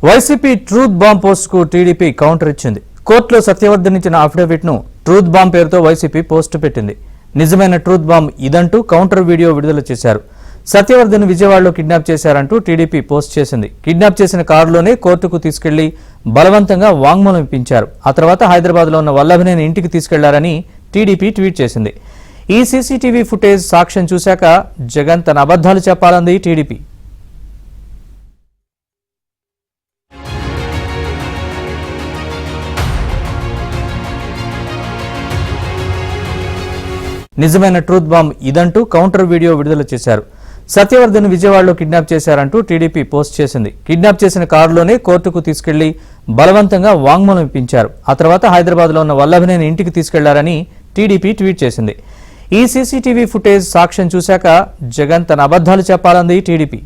YCP truth bomb post కు TDP counter ఇచ్చింది. కోర్టులో సత్యవర్ధన్ ఇచ్చిన అఫిడవిట్ ను ట్రూత్ బాంబ్ పేరుతో వైసీపీ పోస్ట్ పెట్టింది. నిజమైన ట్రూత్ బాంబ్ ఇదంటూ కౌంటర్ వీడియో విడుదల చేశారు. సత్యవర్ధన్ విజయవాడలో కిడ్నాప్ చేశారంటూ టీడీపీ పోస్ట్ చేసింది. కిడ్నాప్ చేసిన కారులోనే కోర్టుకు తీసుకెళ్లి బలవంతంగా వాంగ్మూలం ఇప్పించారు. ఆ తర్వాత హైదరాబాద్ లో ఉన్న వల్లభనేని ఇంటికి తీసుకెళ్లారని టీడీపీ ట్వీట్ చేసింది. ఈ సీసీటీవీ ఫుటేజ్ సాక్ష్యం చూశాక జగన్ తన అబద్ధాలు చెప్పాలంది టీడీపీ. నిజమైన ట్రూత్ బాంబ్ ఇదంటూ కౌంటర్ వీడియో విడుదల చేశారు. సత్యవర్ధన్ విజయవాడలో కిడ్నాప్ చేశారంటూ టీడీపీ పోస్ట్ చేసింది. కిడ్నాప్ చేసిన కారులోనే కోర్టుకు తీసుకెళ్లి బలవంతంగా వాంగ్మూలం ఇప్పించారు. ఆ తర్వాత హైదరాబాద్ లో ఉన్న వల్లభనేని ఇంటికి తీసుకెళ్లారని టీడీపీ ట్వీట్ చేసింది. ఈ సీసీటీవీ ఫుటేజ్ సాక్ష్యం చూశాక జగన్ తన అబద్ధాలు చెప్పాలంది టీడీపీ.